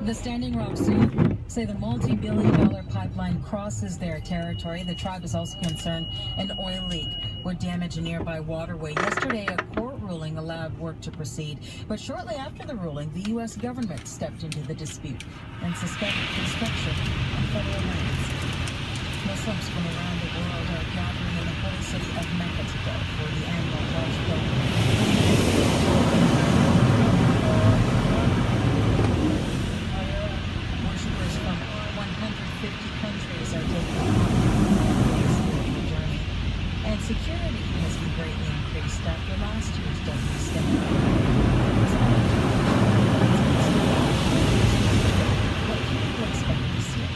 The Standing Rock Sioux say the multi-billion-dollar pipeline crosses their territory. The tribe is also concerned an oil leak would damage a nearby waterway. Yesterday, a court ruling allowed work to proceed, but shortly after the ruling, the U.S. government stepped into the dispute and suspended construction on federal lands. Muslims from around the world are gathering in the holy city of Mecca today for the annual Hajj pilgrimage. Worshippers from 150 countries are taking part in the spiritual journey, and security has been greatly increased after last year's deadly scandal. What can people expect this year?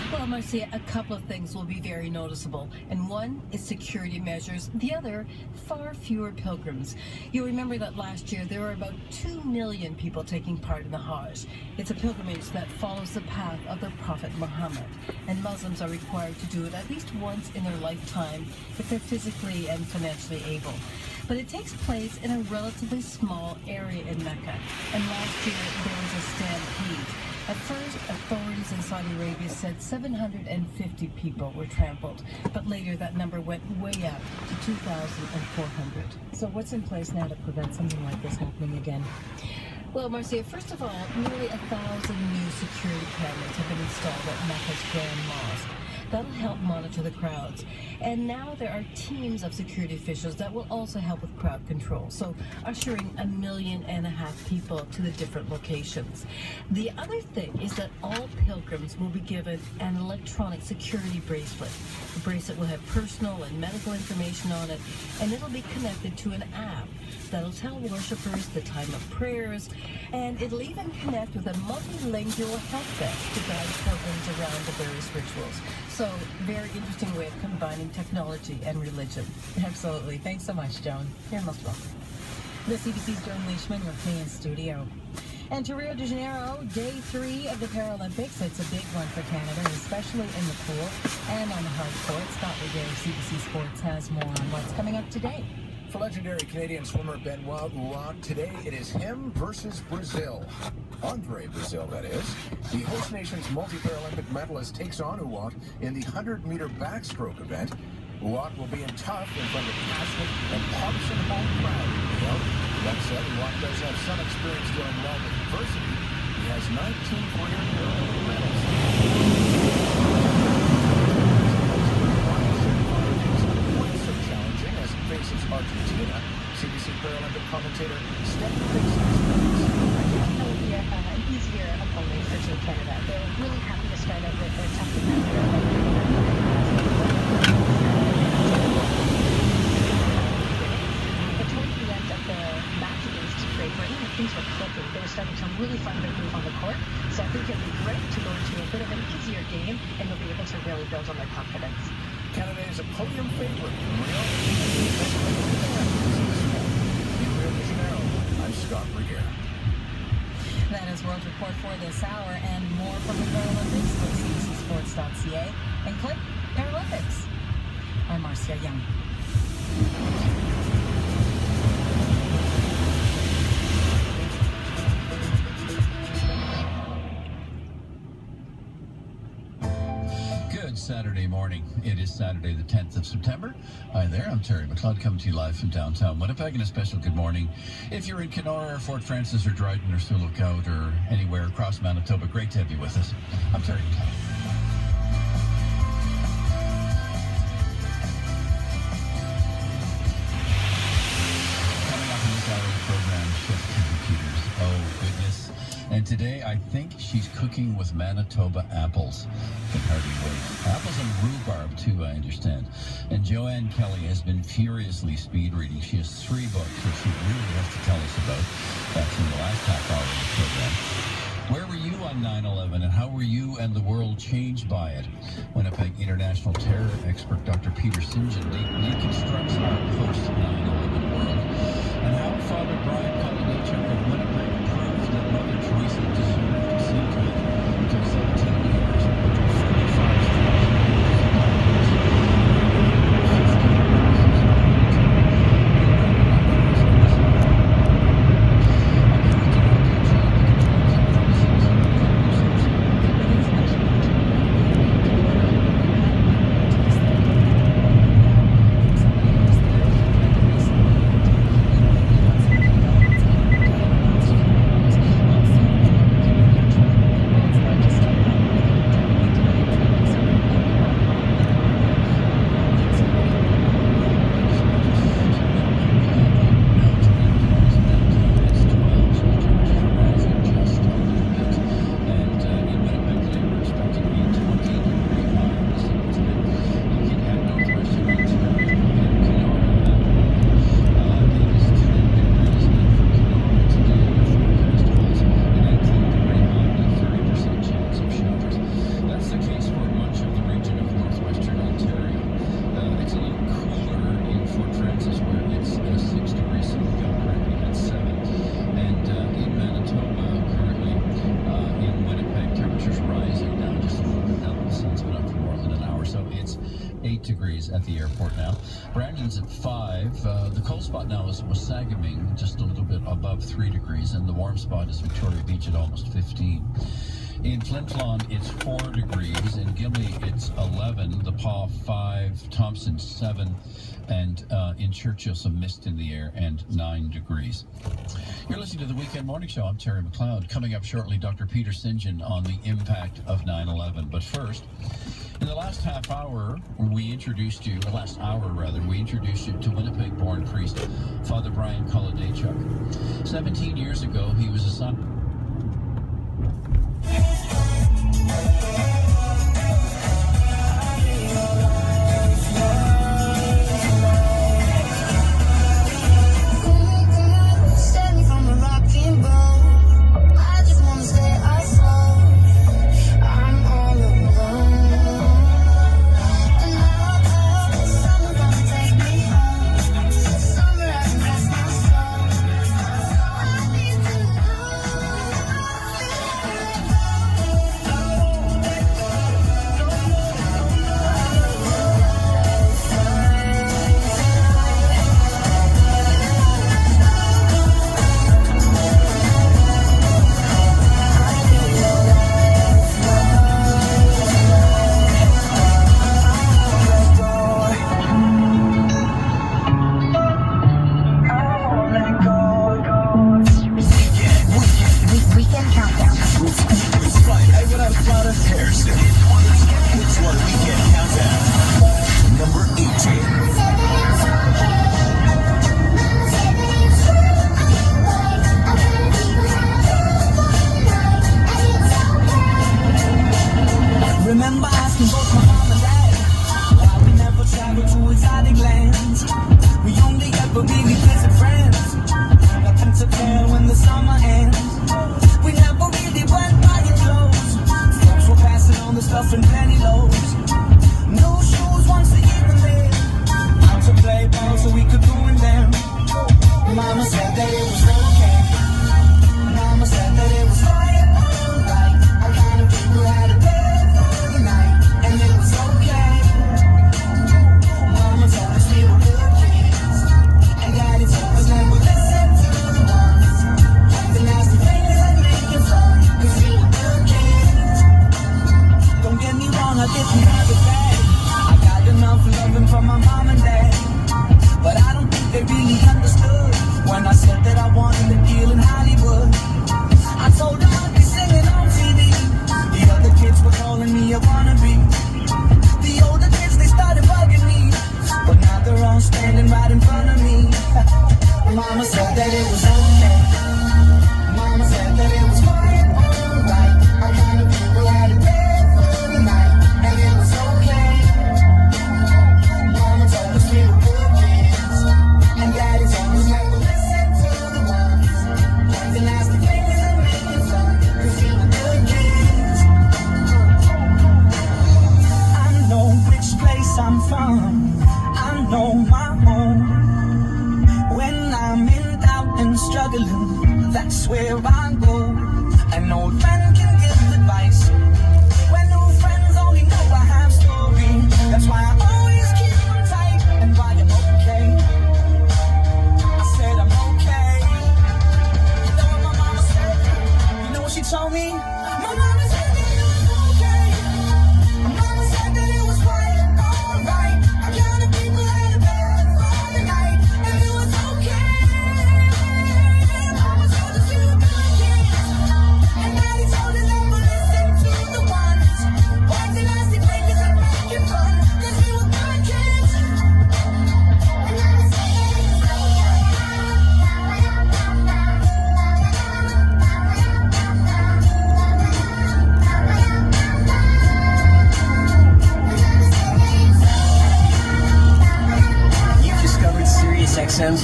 Well, Marcia, a couple of things will be very noticeable, and one is security measures, the other, far fewer pilgrims. You'll remember that last year there were about 2 million people taking part in the Hajj. It's a pilgrimage that follows the path of the Prophet Muhammad, and Muslims are required to do it at least once in their lifetime if they're physically and financially able. But it takes place in a relatively small area in Mecca, and last year there was a stampede. At first, authorities in Saudi Arabia said 750 people were trampled, but later that number went way up to 2,400. So what's in place now to prevent something like this happening again? Well, Marcia, first of all, nearly 1,000 new security cameras have been installed at Mecca's Grand Mosque. That'll help monitor the crowds. And now there are teams of security officials that will also help with crowd control, so ushering 1.5 million people to the different locations. The other thing is that all pilgrims will be given an electronic security bracelet. The bracelet will have personal and medical information on it, and it'll be connected to an app that'll tell worshippers the time of prayers, and it'll even connect with a multilingual help desk to guide pilgrims around the various rituals. So, very interesting way of combining technology and religion. Absolutely. Thanks so much, Joan. You're most welcome. This CBC's Joan Leishman with me in studio. And to Rio de Janeiro, day 3 of the Paralympics. It's a big one for Canada, especially in the pool and on the hard court. Scott Legere, CBC Sports, has more on what's coming up today. For legendary Canadian swimmer Benoit Huot, today it is him versus Brazil. Andre Brazil, that is. The host nation's multi-Paralympic medalist takes on Huot in the 100-meter backstroke event. Huot will be in tough in front of a passionate and partisan home crowd in Rio. That said, Huot does have some experience dealing well with adversity. He has 19 career Paralympic medals. Faces Argentina. CBC Paralympic commentator Stephanie Dixon. I know it'll be an easier opponent for Team Canada. They're really happy to start out with their tough defender. But towards the end of the match against Great Britain, things were clicking. They were starting to really find their groove on the court. So I think it'll be great to go into a bit of an easier game, and they'll be able to really build on their confidence. Canada is a podium favorite in Rio. In Rio de Janeiro, I'm Scott Legere. That is World Report for this hour, and more from the Paralympics. Go to cbcsports.ca and click Paralympics. I'm Marcia Young. Saturday morning. It is Saturday, the 10th of September. Hi there, I'm Terry McLeod coming to you live from downtown Winnipeg, and a special good morning. If you're in Kenora or Fort Francis or Dryden or Sioux Lookout or anywhere across Manitoba, great to have you with us. I'm Terry McLeod. Coming up in this hour of the program, Chef Kevin Peters. Oh, goodness. And today, I think she's cooking with Manitoba apples. Can hardly wait. Apples and rhubarb, too, I understand. And Joanne Kelly has been furiously speed reading. She has 3 books that she really has to tell us about. That's in the last half hour of the program. Where were you on 9/11, and how were you and the world changed by it? Winnipeg International Terror expert Dr. Peter St. John deconstructs our post-9/11 world. And how Father Brian Kalanichuk of Winnipeg proved that Mother Teresa deserved sainthood until 17 years after 45,000 years. degrees at the airport now. Brandon's at 5. The cold spot now is Wasagaming, just a little bit above 3 degrees, and the warm spot is Victoria Beach at almost 15. In Flin Flon, it's 4 degrees. In Gimli, it's 11. The Paw, 5. Thompson, 7. And in Churchill, some mist in the air and 9 degrees. You're listening to the Weekend Morning Show. I'm Terry McLeod. Coming up shortly, Dr. Peter St. John on the impact of 9/11. But first, in the last hour, we introduced you to Winnipeg-born priest, Father Brian Kolodechuk. 17 years ago, he was a son.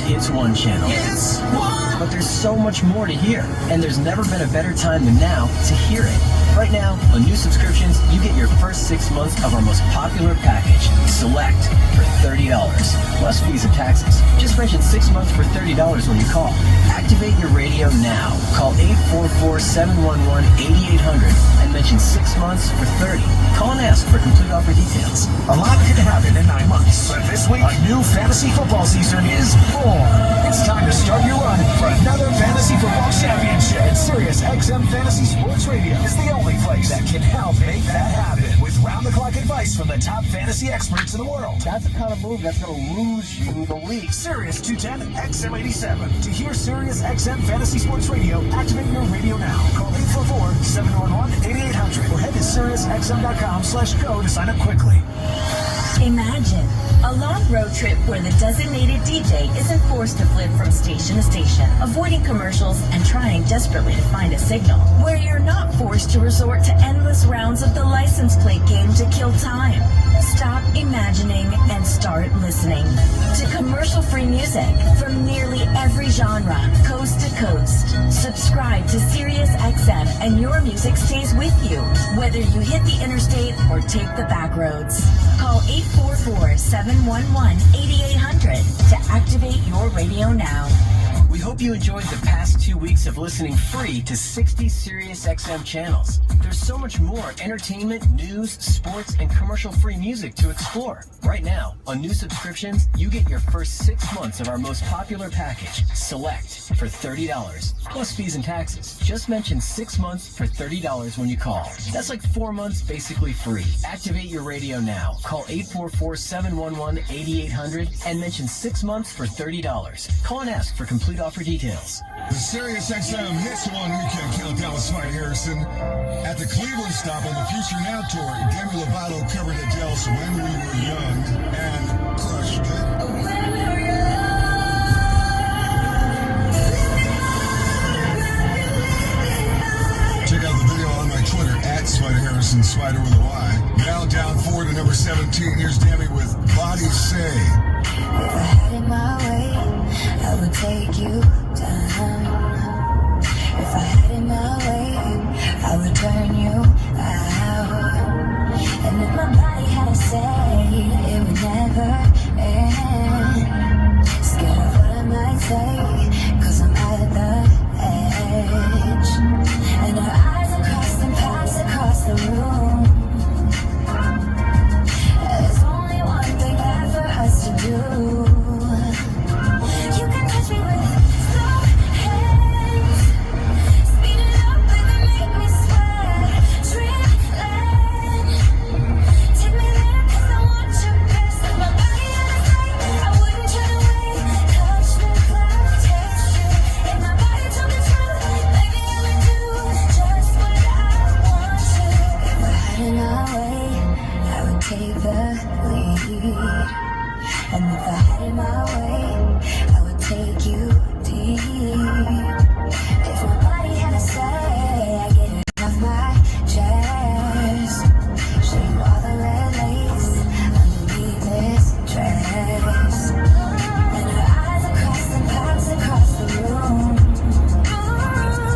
Hits One channel. But there's so much more to hear, and there's never been a better time than now to hear it. Right now, on new subscriptions, you get your first 6 months of our most popular package, Select, for $30, plus fees and taxes. Just mention 6 months for $30 when you call. Activate your radio now. Call 844-711-8800 and mention 6 months for $30. Call and ask for complete offer details. A lot can happen in 9 months, but this week, a new fantasy football season is born. It's time to start your run for another fantasy football championship. And Sirius XM Fantasy Sports Radio is the only place that can help make that happen. With round-the-clock advice from the top fantasy experts in the world. That's the kind of move that's going to lose you the league. Sirius 210 XM87. To hear Sirius XM Fantasy Sports Radio, activate your radio now. Call 844-711-8800 or head to SiriusXM.com/go to sign up quickly. Imagine a long road trip where the designated DJ isn't forced to flip from station to station, avoiding commercials and trying desperately to find a signal. Where you're not forced to resort to endless rounds of the license plate game to kill time. Stop imagining and start listening to commercial-free music from nearly every genre, coast to coast. Subscribe to Sirius XM and your music stays with you, whether you hit the interstate or take the back roads. Call 844-711-8800 to activate your radio now. We hope you enjoyed the past 2 weeks of listening free to 60 Sirius XM channels. There's so much more entertainment, news, sports, and commercial-free music to explore. Right now, on new subscriptions, you get your first 6 months of our most popular package, Select, for $30, plus fees and taxes. Just mention 6 months for $30 when you call. That's like 4 months basically free. Activate your radio now. Call 844-711-8800 and mention 6 months for $30. Call and ask for complete offer details. The Sirius XM Hits One Weekend Countdown with Spike Harrison. At the Cleveland stop on the Future Now Tour, Demi Lovato covered Adele's When We Were Young and crushed it. Check out the video on my Twitter, at Spider Harrison, Spider with a Y. Now down 4 to number 17. Here's Demi with Bodies Say. If I had it my way, I would take you